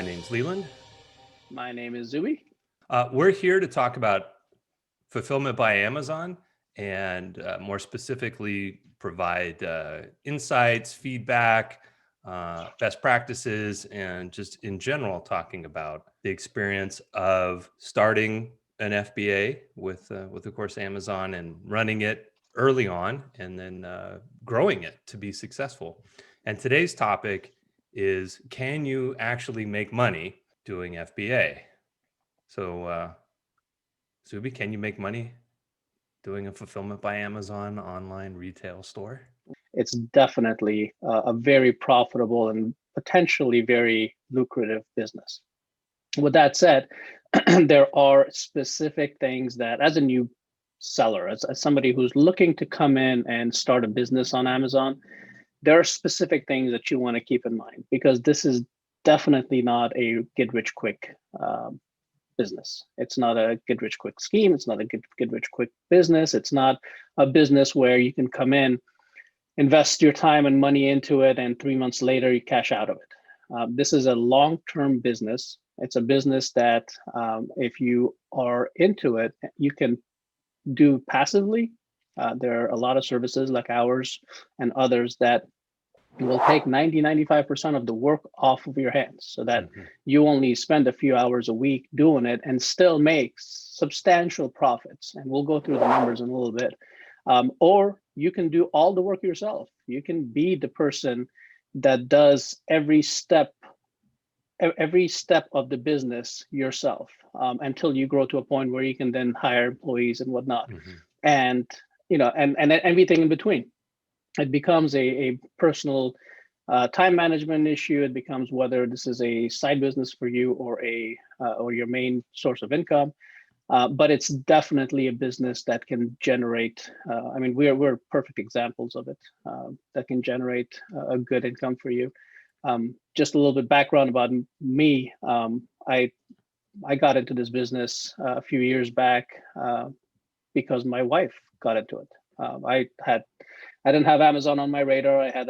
name's Leland. My name is Zooey. We're here to talk about fulfillment by Amazon and more specifically provide insights, feedback, best practices, and just in general talking about the experience of starting an FBA with of course Amazon and running it early on and then growing it to be successful. And today's topic is, can you actually make money doing FBA? So, Zuby, can you make money doing a fulfillment by Amazon online retail store? It's definitely a very profitable and potentially very lucrative business. With that said, there are specific things that, as a new seller, as somebody who's looking to come in and start a business on Amazon, there are specific things that you want to keep in mind, because this is definitely not a get rich quick business. It's not a get rich quick scheme. It's not a get rich quick business. It's not a business where you can come in, invest your time and money into it, and 3 months later you cash out of it. This is a long-term business. It's a business that if you are into it, you can do passively. There are a lot of services like ours and others that will take 95% of the work off of your hands, so that you only spend a few hours a week doing it and still make substantial profits. And we'll go through the numbers in a little bit. Or you can do all the work yourself. You can be the person that does every step of the business yourself, until you grow to a point where you can then hire employees and whatnot. And and everything in between. It becomes a personal time management issue. It becomes whether this is a side business for you or or your main source of income. But it's definitely a business that can generate. We're perfect examples of it, that can generate a good income for you. Just a little bit background about me. I got into this business a few years back because my wife got into it. I didn't have Amazon on my radar. I had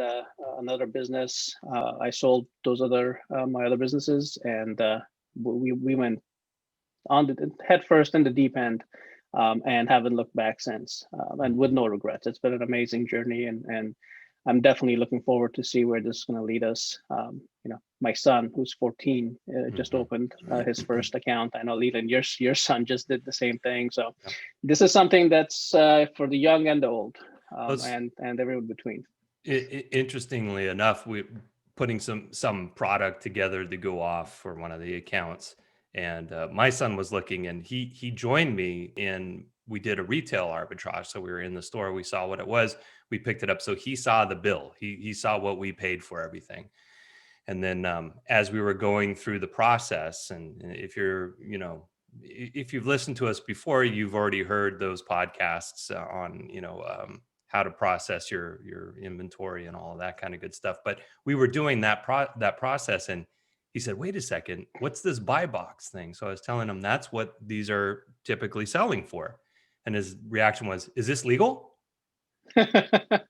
another business. I sold those my other businesses, and we went on the head first in the deep end, and haven't looked back since, and with no regrets. It's been an amazing journey, and I'm definitely looking forward to see where this is going to lead us. My son, who's 14, just opened his first account. I know, Leland, your son just did the same thing. So this is something that's for the young and the old, and everyone between. Interestingly enough, we putting some product together to go off for one of the accounts, and my son was looking, and he joined me in. We did a retail arbitrage, so we were in the store. We saw what it was. We picked it up, so he saw the bill. He saw what we paid for everything. And then as we were going through the process, and if if you've listened to us before, you've already heard those podcasts on how to process your inventory and all of that kind of good stuff. But we were doing that process, and he said, "Wait a second, what's this buy box thing?" So I was telling him that's what these are typically selling for, and his reaction was, "Is this legal?"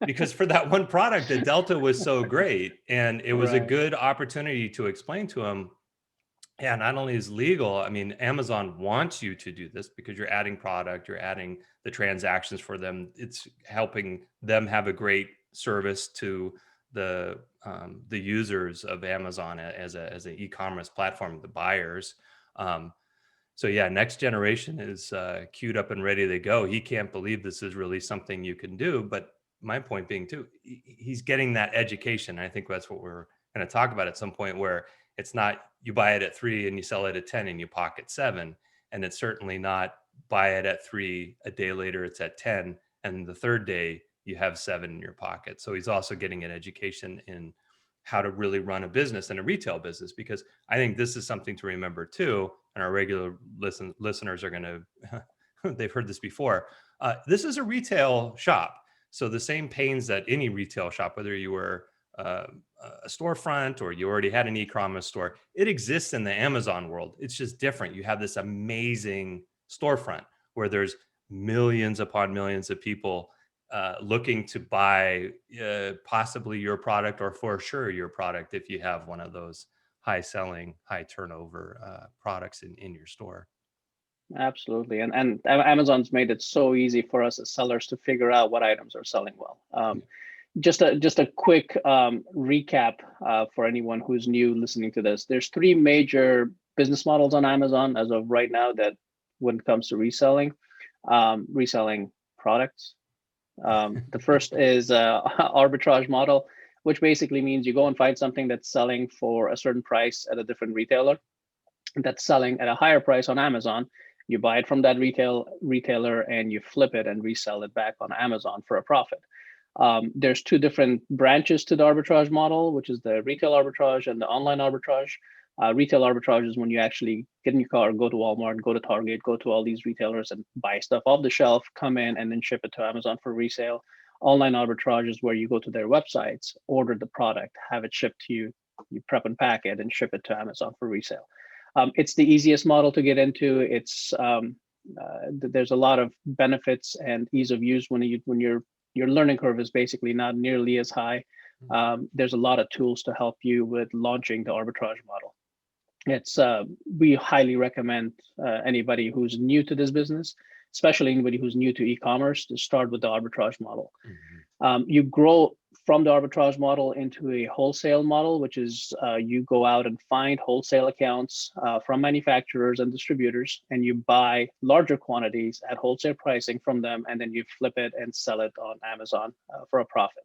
Because for that one product, the delta was so great, and it was a good opportunity to explain to him, yeah, not only is legal, I mean, Amazon wants you to do this because you're adding product, you're adding the transactions for them. It's helping them have a great service to the users of Amazon as an e-commerce platform, the buyers. So yeah, next generation is queued up and ready to go. He can't believe this is really something you can do. But my point being too, he's getting that education. I think that's what we're going to talk about at some point, where it's not you buy it at 3 and you sell it at 10 and you pocket 7. And it's certainly not buy it at 3, a day later it's at 10, and the third day you have 7 in your pocket. So he's also getting an education in how to really run a business and a retail business, because I think this is something to remember too. And our regular listeners are going to, they've heard this before. This is a retail shop. So the same pains that any retail shop, whether you were a storefront or you already had an e-commerce store, it exists in the Amazon world. It's just different. You have this amazing storefront where there's millions upon millions of people looking to buy possibly your product, or for sure your product if you have one of those high selling, high turnover products in your store. Absolutely. And Amazon's made it so easy for us as sellers to figure out what items are selling well. Just a quick recap for anyone who's new listening to this. There's three major business models on Amazon as of right now that when it comes to reselling products. The first is arbitrage model, which basically means you go and find something that's selling for a certain price at a different retailer that's selling at a higher price on Amazon. You buy it from that retailer and you flip it and resell it back on Amazon for a profit. There's two different branches to the arbitrage model, which is the retail arbitrage and the online arbitrage. Retail arbitrage is when you actually get in your car, go to Walmart, go to Target, go to all these retailers and buy stuff off the shelf, come in and then ship it to Amazon for resale. Online arbitrage is where you go to their websites, order the product, have it shipped to you, you prep and pack it and ship it to Amazon for resale. It's the easiest model to get into. There's a lot of benefits and ease of use when your learning curve is basically not nearly as high. There's a lot of tools to help you with launching the arbitrage model. We highly recommend anybody who's new to this business, especially anybody who's new to e-commerce, to start with the arbitrage model. You grow from the arbitrage model into a wholesale model, which is you go out and find wholesale accounts from manufacturers and distributors, and you buy larger quantities at wholesale pricing from them, and then you flip it and sell it on Amazon for a profit.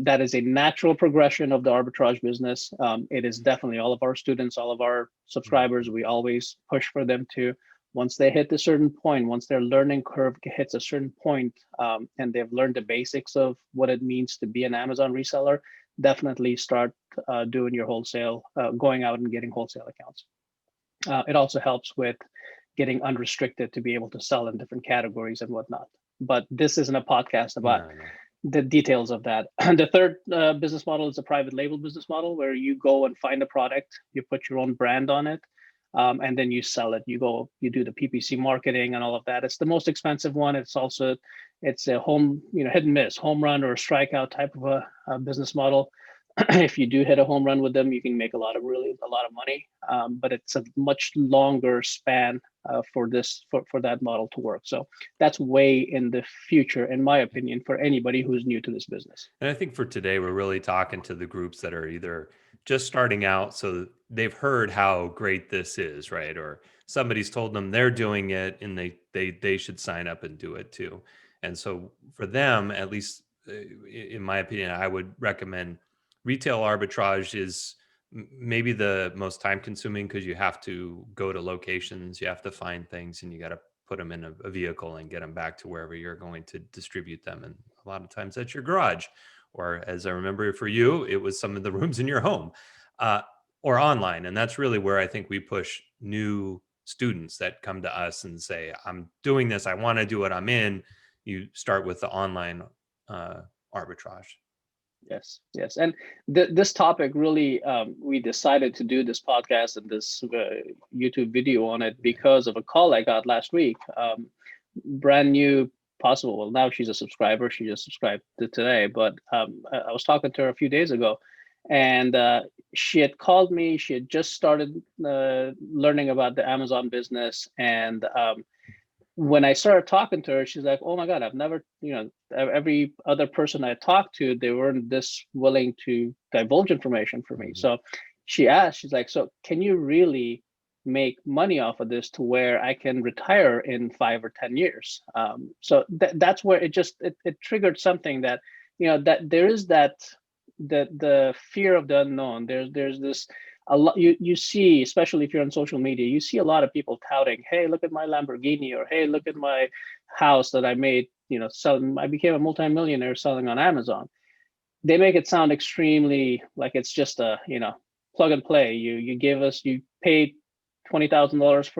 That is a natural progression of the arbitrage business. It is definitely all of our students, all of our subscribers, we always push for them to, once they hit a certain point, once their learning curve hits a certain point, and they've learned the basics of what it means to be an Amazon reseller, definitely start doing your wholesale, going out and getting wholesale accounts. It also helps with getting unrestricted to be able to sell in different categories and whatnot. But this isn't a podcast about the details of that. The third business model is a private label business model, where you go and find a product, you put your own brand on it, and then you sell it. You do the PPC marketing and all of that. It's the most expensive one. It's a home, hit and miss, home run or a strikeout type of a business model. If you do hit a home run with them, you can make a lot of money. But it's a much longer span for that model to work. So that's way in the future, in my opinion, for anybody who's new to this business. And I think for today, we're really talking to the groups that are either just starting out, so they've heard how great this is, right? Or somebody's told them they're doing it and they should sign up and do it too. And so for them, at least in my opinion, I would recommend retail arbitrage is maybe the most time consuming, because you have to go to locations, you have to find things, and you got to put them in a vehicle and get them back to wherever you're going to distribute them. And a lot of times that's your garage, or as I remember for you, it was some of the rooms in your home, or online. And that's really where I think we push new students that come to us and say, I'm doing this, I want to do it, I'm in. You start with the online arbitrage. Yes. And this topic really, we decided to do this podcast and this YouTube video on it because of a call I got last week. Brand new, possible. Well, now she's a subscriber. She just subscribed today, but I was talking to her a few days ago, and she had called me. She had just started learning about the Amazon business, and when I started talking to her, she's like, "Oh my God, I've never, every other person I talked to, they weren't this willing to divulge information for me." So she asked, she's like, "So can you really make money off of this to where I can retire in 5 or 10 years?" So that's where it triggered something that, that there is the fear of the unknown. There's this a lot you see, especially if you're on social media, you see a lot of people touting, "Hey, look at my Lamborghini," or "Hey, look at my house that I made, I became a multimillionaire selling on Amazon." They make it sound extremely like it's just a, plug and play. You paid $20,000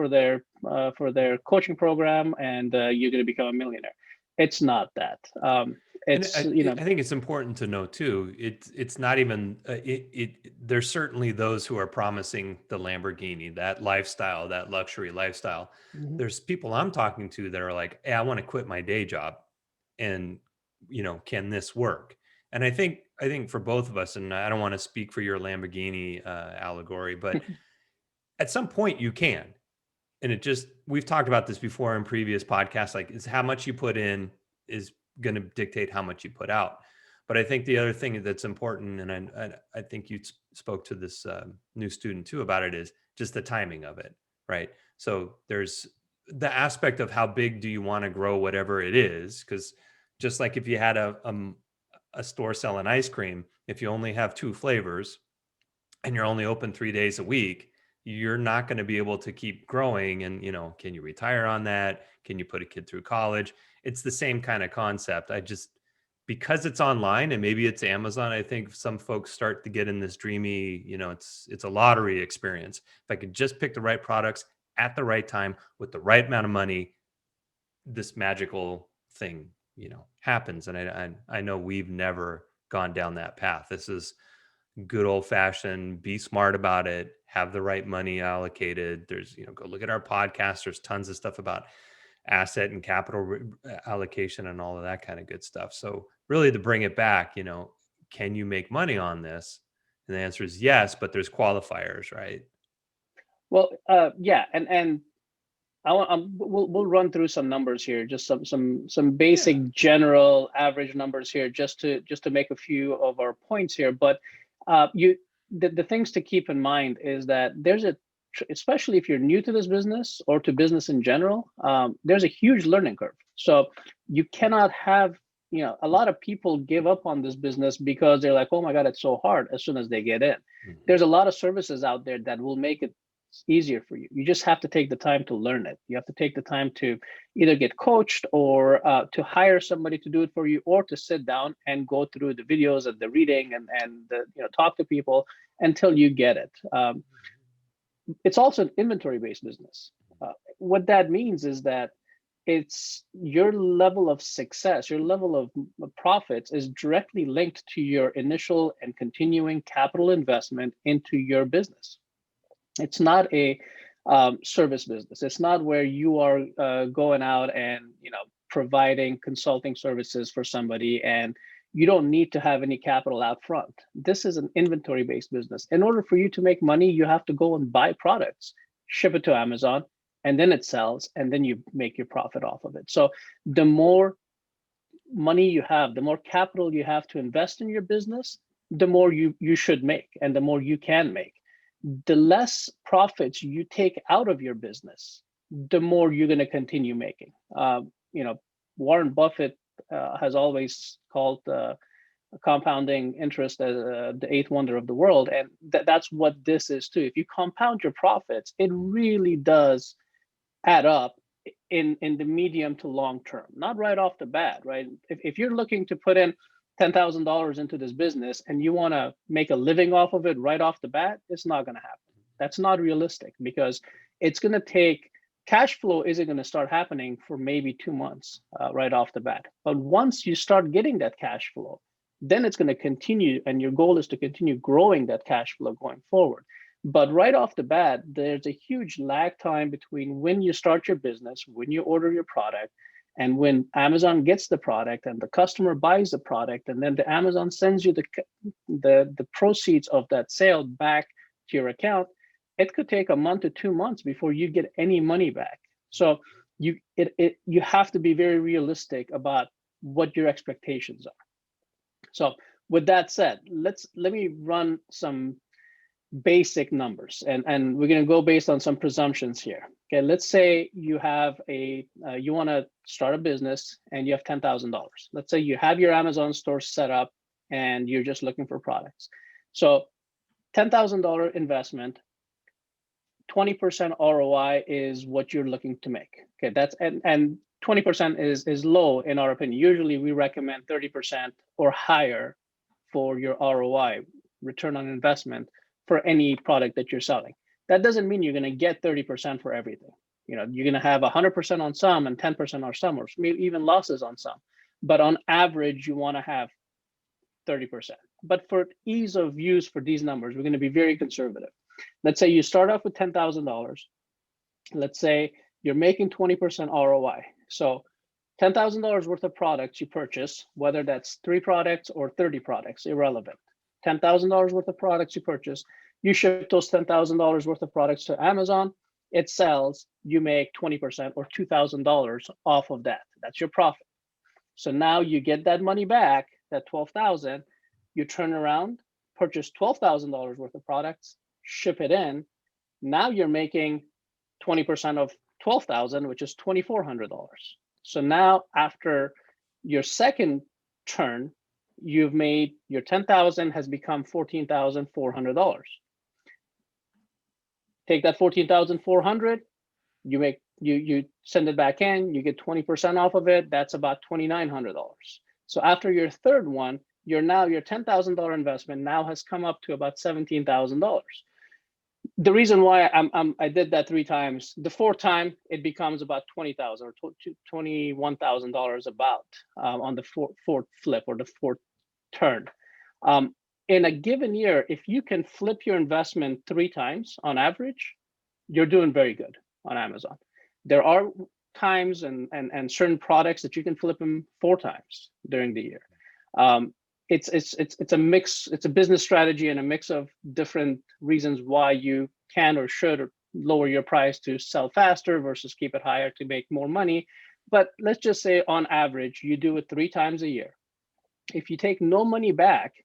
for their coaching program, and you're going to become a millionaire. It's not that. I think it's important to know too. It's not even. There's certainly those who are promising the Lamborghini, that lifestyle, that luxury lifestyle. There's people I'm talking to that are like, "Hey, I want to quit my day job, and can this work?" And I think I think for both of us, and I don't want to speak for your Lamborghini allegory, but at some point you can. And it just, we've talked about this before in previous podcasts, like is how much you put in is going to dictate how much you put out. But I think the other thing that's important, and I think you spoke to this new student too about it, is just the timing of it, right? So there's the aspect of how big do you want to grow whatever it is, because just like if you had a store selling ice cream, if you only have two flavors and you're only open 3 days a week, you're not going to be able to keep growing. And, can you retire on that? Can you put a kid through college? It's the same kind of concept. Because it's online and maybe it's Amazon, I think some folks start to get in this dreamy, it's a lottery experience. If I could just pick the right products at the right time with the right amount of money, this magical thing, happens. And I know we've never gone down that path. This is good old fashioned, be smart about it, have the right money allocated. There's, go look at our podcast. There's tons of stuff about asset and capital allocation and all of that kind of good stuff. So really to bring it back, can you make money on this? And the answer is yes, but there's qualifiers, right? Well, yeah, and we'll run through some numbers here, just some basic general average numbers here, just to make a few of our points here. But the things to keep in mind is that especially if you're new to this business or to business in general, there's a huge learning curve. So you cannot have, a lot of people give up on this business because they're like, oh my God, it's so hard as soon as they get in. Mm-hmm. There's a lot of services out there that will make it easier for you. You just have to take the time to learn it. You have to take the time to either get coached or to hire somebody to do it for you, or to sit down and go through the videos and the reading and talk to people until you get it. It's also an inventory based business. What that means is that it's your level of success, your level of profits is directly linked to your initial and continuing capital investment into your business. It's not a service business. It's not where you are going out and providing consulting services for somebody, and you don't need to have any capital out front. This is an inventory-based business. In order for you to make money, you have to go and buy products, ship it to Amazon, and then it sells, and then you make your profit off of it. So the more money you have, the more capital you have to invest in your business, the more you should make, and the more you can make. The less profits you take out of your business, the more you're going to continue making. Warren Buffett has always called compounding interest as the eighth wonder of the world, and that's what this is too. If you compound your profits, it really does add up in the medium to long term, not right off the bat, right? If you're looking to put in $10,000 into this business and you want to make a living off of it right off the bat, it's not going to happen. That's not realistic, because it's going to take, cash flow isn't going to start happening for maybe 2 months right off the bat. But once you start getting that cash flow, then it's going to continue, and your goal is to continue growing that cash flow going forward. But right off the bat, there's a huge lag time between when you start your business, when you order your product, and when Amazon gets the product and the customer buys the product, and then the Amazon sends you the proceeds of that sale back to your account, it could take a month to 2 months before you get any money back. So you have to be very realistic about what your expectations are. So with that said, let me run some basic numbers, and we're going to go based on some presumptions here. Okay, let's say you have you want to start a business and you have $10,000. Let's say you have your Amazon store set up and you're just looking for products. So $10,000 investment, 20% ROI is what you're looking to make. Okay, that's and 20% is low in our opinion. Usually we recommend 30% or higher for your ROI, return on investment, for any product that you're selling. That doesn't mean you're going to get 30% for everything. You're going to have 100% on some and 10% on some, or maybe even losses on some. But on average, you want to have 30%. But for ease of use for these numbers, we're going to be very conservative. Let's say you start off with $10,000. Let's say you're making 20% ROI. So $10,000 worth of products you purchase, whether that's 3 products or 30 products, irrelevant. $10,000 worth of products you purchase, you ship those $10,000 worth of products to Amazon, it sells, you make 20% or $2,000 off of that. That's your profit. So now you get that money back, that 12,000, you turn around, purchase $12,000 worth of products, ship it in. Now you're making 20% of 12,000, which is $2,400. So now after your second turn, you've made your 10,000 has become $14,400. Take that 14,400, you send it back in, you get 20% off of it. That's about $2,900. So after your third one, your $10,000 investment now has come up to about $17,000. The reason why I did that 3 times, the fourth time it becomes about $20,000 or $21,000 about on the fourth flip or the fourth turn. In a given year, if you can flip your investment 3 times on average, you're doing very good on Amazon. There are times and certain products that you can flip them 4 times during the year. It's a mix. It's a business strategy and a mix of different reasons why you can or should lower your price to sell faster versus keep it higher to make more money. But let's just say on average, you do it 3 times a year. If you take no money back,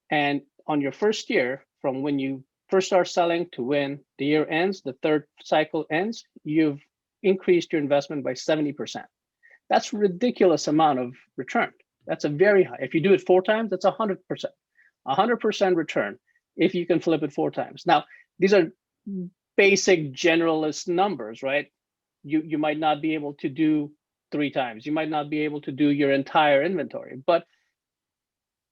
and on your first year, from when you first start selling to when the year ends, the third cycle ends, you've increased your investment by 70%. That's a ridiculous amount of return. That's a very high. If you do it 4 times, that's 100%. 100% return if you can flip it 4 times. Now, these are basic generalist numbers, right? You might not be able to do 3 times. You might not be able to do your entire inventory, but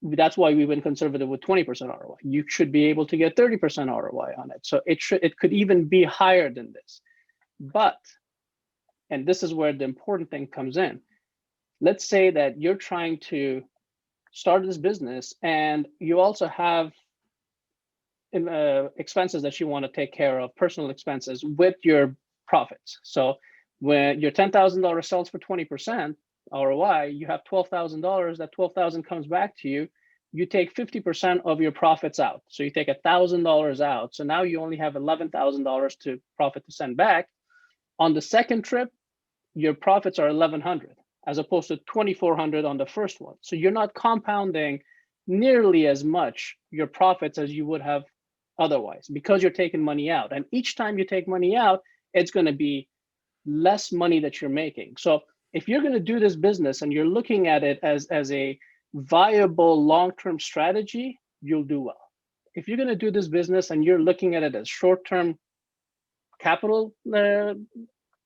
that's why we've been conservative with 20% ROI. You should be able to get 30% ROI on it. So it could even be higher than this. But, and this is where the important thing comes in. Let's say that you're trying to start this business and you also have expenses that you want to take care of, personal expenses with your profits. So when your $10,000 sells for 20% ROI, you have $12,000. That $12,000 comes back to you. You take 50% of your profits out. So you take $1,000 out. So now you only have $11,000 to profit to send back. On the second trip, your profits are $1,100 as opposed to $2,400 on the first one. So you're not compounding nearly as much your profits as you would have otherwise because you're taking money out. And each time you take money out, it's going to be less money that you're making. So if you're going to do this business and you're looking at it as a viable long-term strategy, you'll do well. If you're going to do this business and you're looking at it as short-term capital to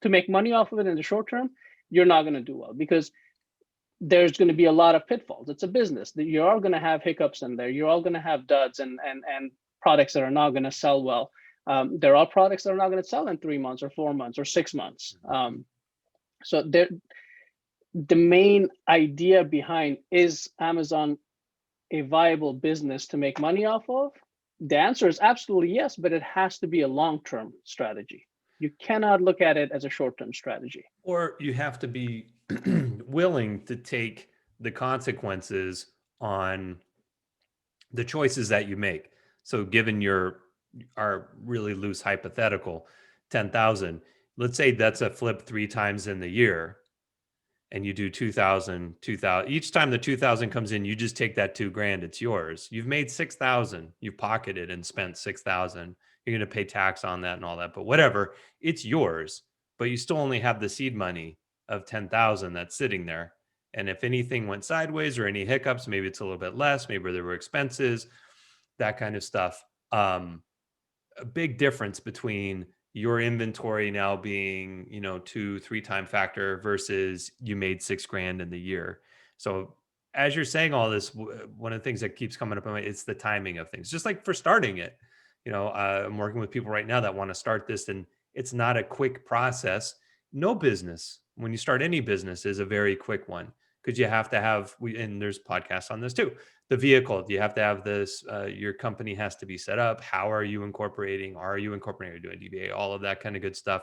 make money off of it in the short term, you're not going to do well because there's going to be a lot of pitfalls. It's a business that you're all going to have hiccups in there. You're all going to have duds and products that are not going to sell well. There are products that are not going to sell in 3 months or 4 months or 6 months. So the main idea behind, is Amazon a viable business to make money off of? The answer is absolutely yes, but it has to be a long-term strategy. You cannot look at it as a short-term strategy. Or you have to be willing to take the consequences on the choices that you make. So given our really loose hypothetical, 10,000, let's say that's a flip 3 times in the year and you do 2,000, each time the 2,000 comes in, you just take that $2,000, it's yours. You've made 6,000, you've pocketed and spent 6,000. You're going to pay tax on that and all that, but whatever, it's yours, but you still only have the seed money of 10,000 that's sitting there. And if anything went sideways or any hiccups, maybe it's a little bit less, maybe there were expenses, that kind of stuff. A big difference between your inventory now being, 2-3 time factor versus you made $6,000 in the year. So as you're saying all this, one of the things that keeps coming up in my, it's the timing of things, just like for starting it. I'm working with people right now that want to start this, and it's not a quick process. No business, when you start any business, is a very quick one because you have to have, and there's podcasts on this too, the vehicle. You have to have this, your company has to be set up. How are you incorporating? Are you incorporating? Are you doing DBA? All of that kind of good stuff.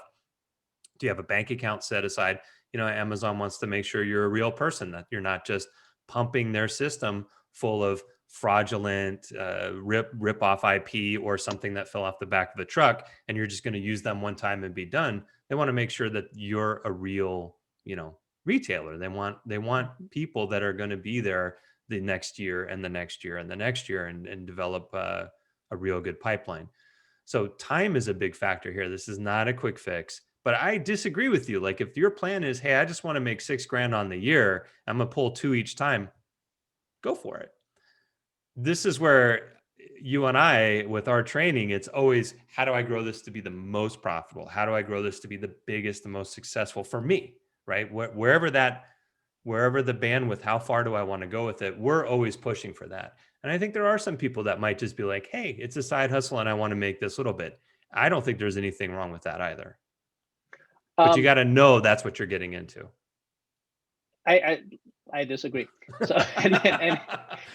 Do you have a bank account set aside? Amazon wants to make sure you're a real person, that you're not just pumping their system full of fraudulent rip off IP or something that fell off the back of the truck, and you're just going to use them one time and be done. They want to make sure that you're a real, retailer. They want people that are going to be there the next year and the next year and the next year, and develop a real good pipeline. So time is a big factor here. This is not a quick fix, but I disagree with you. Like, if your plan is, hey, I just want to make $6,000 on the year, I'm gonna pull two each time, go for it. This is where you and I, with our training, it's always, how do I grow this to be the most profitable? How do I grow this to be the biggest, the most successful for me, right? Wherever the bandwidth, how far do I want to go with it? We're always pushing for that. And I think there are some people that might just be like, hey, it's a side hustle and I want to make this little bit. I don't think there's anything wrong with that either. But you got to know that's what you're getting into. I disagree. So and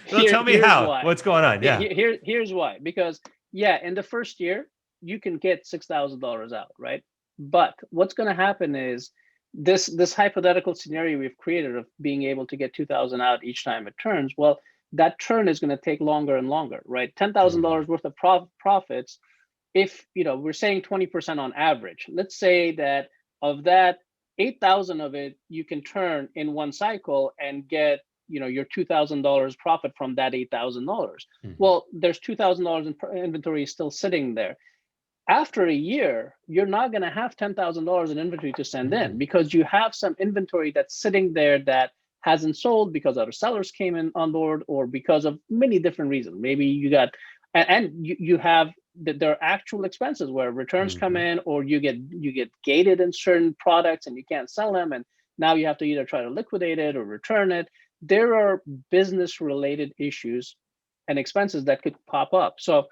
well, tell me how. Why. What's going on? Yeah. Here's why. Because in the first year you can get $6,000 out, right? But what's going to happen is this hypothetical scenario we've created of being able to get 2,000 out each time it turns. Well, that turn is going to take longer and longer, right? $10,000 worth of profits. If we're saying 20% on average, let's say that of that, 8,000 of it you can turn in one cycle and get your $2,000 profit from that $8,000. Well, there's $2,000 in inventory still sitting there. After a year, you're not going to have $10,000 in inventory to send in, because you have some inventory that's sitting there that hasn't sold because other sellers came in on board, or because of many different reasons. Maybe you got, and you have that there are actual expenses where returns come in, or you get gated in certain products and you can't sell them, and now you have to either try to liquidate it or return it. There are business related issues and expenses that could pop up. So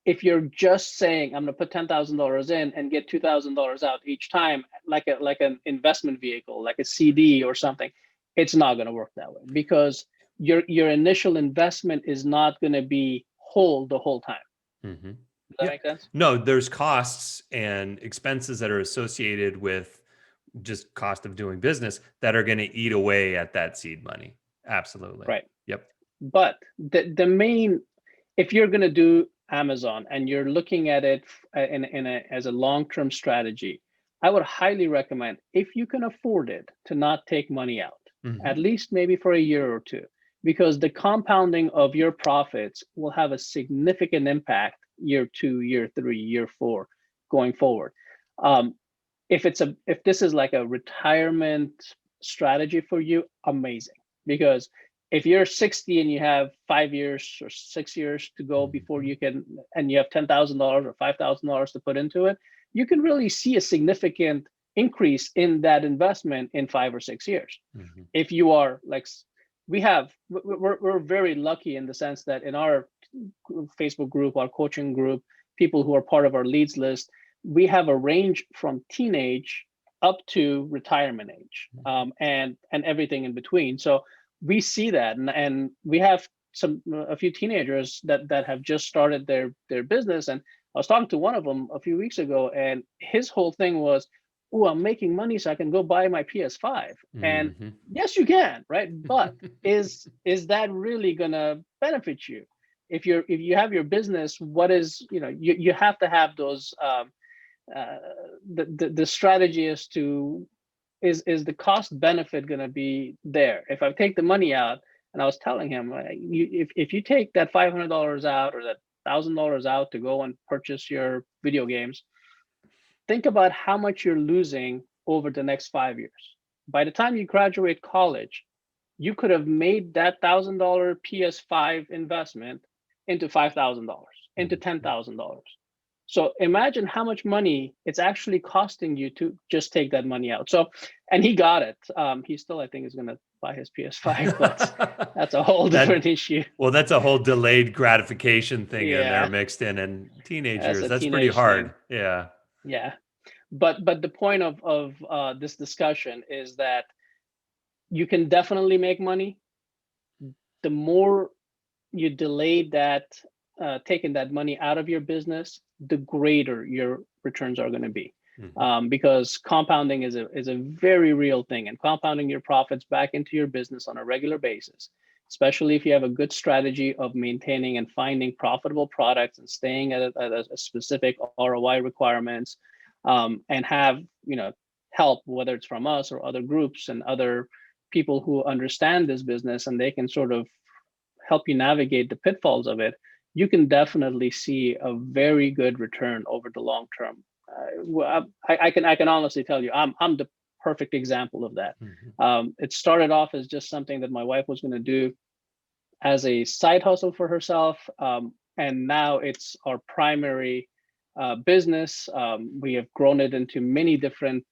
if you're just saying, I'm going to put $10,000 in and get $2,000 out each time, like an investment vehicle, like a CD or something, it's not going to work that way, because your initial investment is not going to be whole the whole time. Does that make sense? No, there's costs and expenses that are associated with just cost of doing business that are going to eat away at that seed money. Absolutely. Right. Yep. But the main, if you're going to do Amazon and you're looking at it as a long-term strategy, I would highly recommend, if you can afford it, to not take money out, at least maybe for a year or two, because the compounding of your profits will have a significant impact year 2, year 3, year 4 going forward. If this is like a retirement strategy for you, amazing. Because if you're 60 and you have 5 years or 6 years to go before you can, and you have $10,000 or $5,000 to put into it, you can really see a significant increase in that investment in 5 or 6 years. If you are like, we're very lucky in the sense that in our Facebook group, our coaching group, people who are part of our leads list, we have a range from teenage up to retirement age, and everything in between. So we see that, and we have a few teenagers that have just started their business. And I was talking to one of them a few weeks ago, and his whole thing was, oh, I'm making money so I can go buy my PS5. And yes, you can, right? But is that really gonna benefit you? If you have your business, what is, you have to have those the strategy as to, is the cost benefit going to be there? If I take the money out, and I was telling him, if you take that $500 out or that $1,000 out to go and purchase your video games, think about how much you're losing over the next 5 years. By the time you graduate college, you could have made that $1,000 PS5 investment into $5,000, into $10,000. So imagine how much money it's actually costing you to just take that money out. So, and he got it. He still, I think, is going to buy his PS5, but that's a whole different issue. Well, that's a whole delayed gratification thing in there mixed in, and teenagers, that's pretty hard. Thing. Yeah. But the point of this discussion is that you can definitely make money. The more you delay that, taking that money out of your business, the greater your returns are going to be. because compounding is a very real thing, and compounding your profits back into your business on a regular basis, especially if you have a good strategy of maintaining and finding profitable products and staying at a specific ROI requirements, and have help, whether it's from us or other groups and other people who understand this business, and they can sort of help you navigate the pitfalls of it, you can definitely see a very good return over the long term. I can honestly tell you, I'm the perfect example of that. It started off as just something that my wife was going to do as a side hustle for herself, and now it's our primary business. We have grown it into many different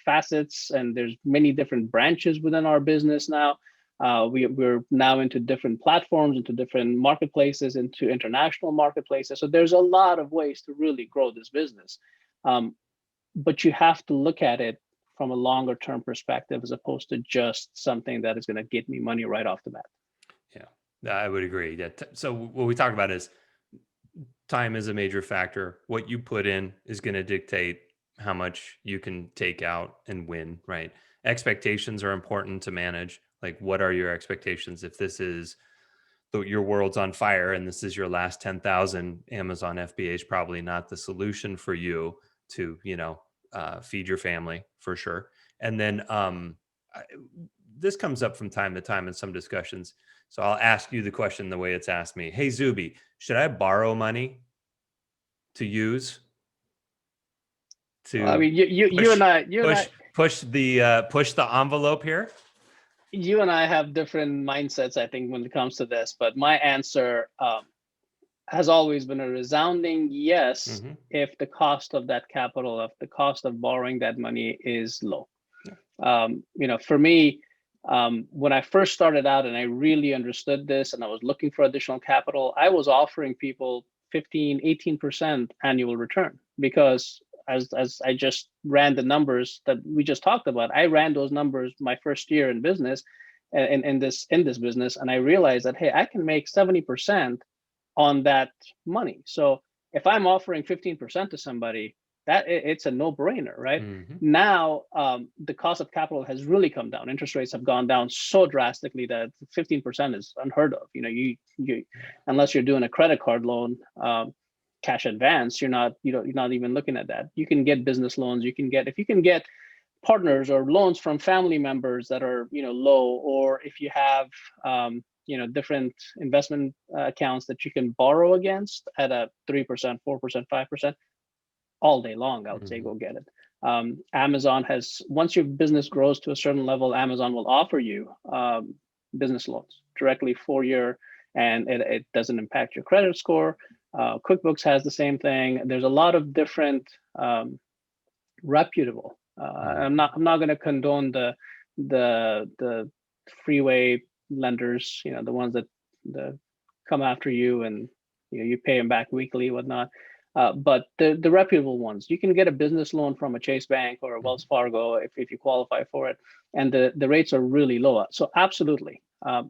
facets, and there's many different branches within our business now. We're now into different platforms, into different marketplaces, into international marketplaces. So there's a lot of ways to really grow this business. But you have to look at it from a longer term perspective, as opposed to just something that is going to get me money right off the bat. Yeah, I would agree. So what we talk about is time is a major factor. What you put in is going to dictate how much you can take out and win, right? Expectations are important to manage. Like, what are your expectations? If this is your world's on fire and this is your last 10,000, Amazon FBA is probably not the solution for you to, feed your family, for sure. And then this comes up from time to time in some discussions. So I'll ask you the question the way it's asked me. Hey, Zuby, should I borrow money to use I to mean, you and I, push the envelope here? You and I have different mindsets, I think, when it comes to this. But my answer has always been a resounding yes, if the cost of that capital, if the cost of borrowing that money is low. For me, when I first started out and I really understood this and I was looking for additional capital, I was offering people 15, 18% annual return, because as I just ran the numbers that we just talked about, I ran those numbers my first year in business, in this business, and I realized that, hey, I can make 70% on that money. So if I'm offering 15% to somebody, that it's a no-brainer, right? Now, the cost of capital has really come down. Interest rates have gone down so drastically that 15% is unheard of. You unless you're doing a credit card loan, cash advance, you're not even looking at that. You can get business loans. If you can get partners or loans from family members that are low, or if you have different investment accounts that you can borrow against at a 3%, 4%, 5%, all day long, I would say go get it. Amazon has, once your business grows to a certain level, Amazon will offer you business loans directly for and it doesn't impact your credit score. QuickBooks has the same thing. There's a lot of different reputable. I'm not going to condone the freeway lenders, the ones that come after you and you pay them back weekly, whatnot. But the reputable ones, you can get a business loan from a Chase Bank or a Wells Fargo if you qualify for it, and the rates are really low. So absolutely,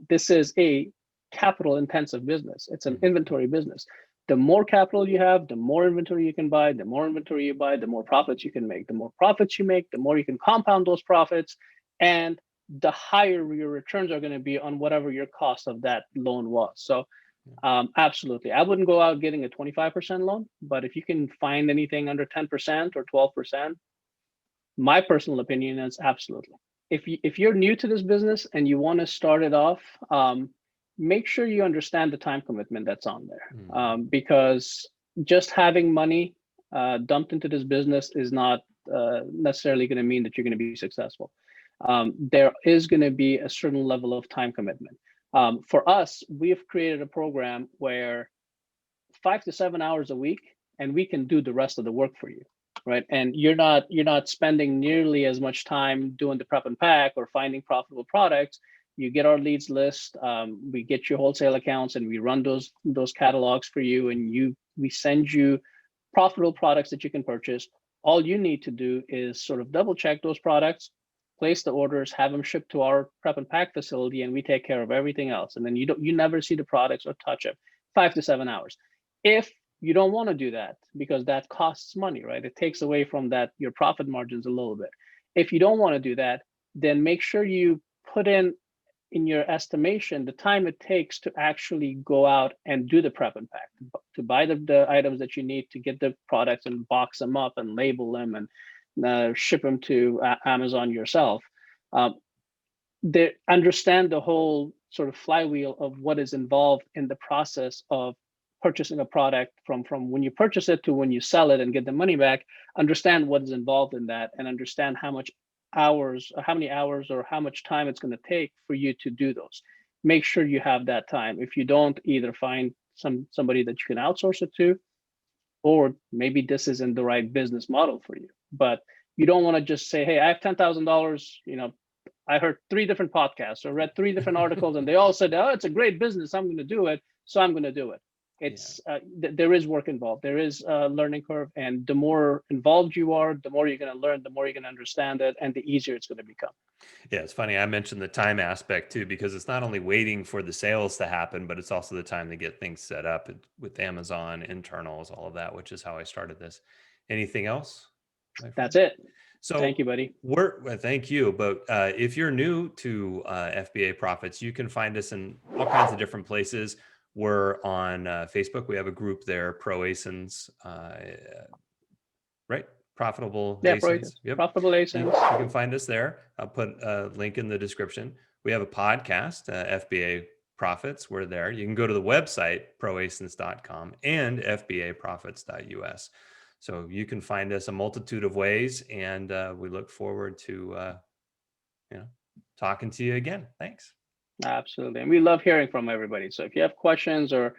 this is a capital intensive business. It's an inventory business. The more capital you have, the more inventory you can buy. The more inventory you buy, the more profits you can make. The more profits you make, the more you can compound those profits, and the higher your returns are going to be on whatever your cost of that loan was. So absolutely, I wouldn't go out getting a 25% loan, but if you can find anything under 10% or 12%, my personal opinion is absolutely. If you're new to this business and you want to start it off, make sure you understand the time commitment that's on there, because just having money dumped into this business is not necessarily going to mean that you're going to be successful. There is going to be a certain level of time commitment. For us, we've created a program where 5 to 7 hours a week, and we can do the rest of the work for you, right? And you're not spending nearly as much time doing the prep and pack or finding profitable products. You get our leads list, we get your wholesale accounts, and we run those catalogs for you, and we send you profitable products that you can purchase. All you need to do is sort of double check those products, place the orders, have them shipped to our prep and pack facility, and we take care of everything else. And then you never see the products or touch them. 5 to 7 hours. If You don't want to do that because that costs money, right? It takes away from that your profit margins a little bit. If you don't want to do that, then make sure you put in your estimation the time it takes to actually go out and do the prep and pack, to buy the items that you need, to get the products and box them up and label them and ship them to Amazon yourself. They understand the whole sort of flywheel of what is involved in the process of purchasing a product from when you purchase it to when you sell it and get the money back. Understand what is involved in that, and understand how many hours or how much time it's going to take for you to do those. Make sure you have that time. If you don't, either find somebody that you can outsource it to, or maybe this isn't the right business model for you. But you don't want to just say, hey, I have $10,000, I heard 3 different podcasts or read 3 different articles and they all said, oh, it's a great business, I'm going to do it, so I'm going to do it. It's there is work involved. There is a learning curve, and the more involved you are, the more you're going to learn, the more you're going to understand it, and the easier it's going to become. Yeah, it's funny. I mentioned the time aspect too, because it's not only waiting for the sales to happen, but it's also the time to get things set up with Amazon, internals, all of that, which is how I started this. Anything else? That's it. So thank you, buddy. Thank you. But if you're new to FBA Profits, you can find us in all kinds of different places. We're on Facebook. We have a group there, Pro ASINs, right? Profitable ASINs. Yep. Profitable ASINs. You can find us there. I'll put a link in the description. We have a podcast, FBA Profits. We're there. You can go to the website, proasins.com and FBAProfits.us. So you can find us a multitude of ways, and we look forward to talking to you again. Thanks. Absolutely. And we love hearing from everybody. So if you have questions or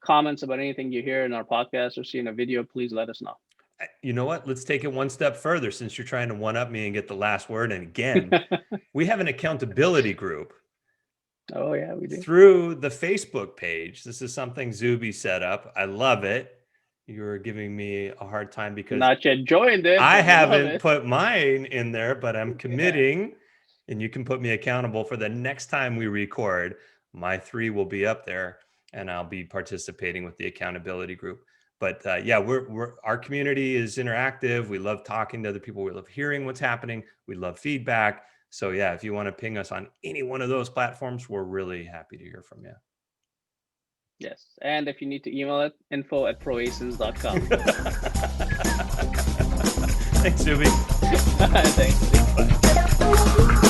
comments about anything you hear in our podcast or see in a video, please let us know. You know what? Let's take it one step further, since you're trying to one-up me and get the last word. And again, we have an accountability group. Oh, yeah, we do. Through the Facebook page. This is something Zuby set up. I love it. You're giving me a hard time because not yet joined it. I haven't put mine in there, but I'm committing, and you can put me accountable for the next time we record. My 3 will be up there, and I'll be participating with the accountability group. But our community is interactive. We love talking to other people. We love hearing what's happening. We love feedback. So if you want to ping us on any one of those platforms, we're really happy to hear from you. Yes. And if you need to email it, info@proasins.com. Thanks, Zuby. Thanks. Bye.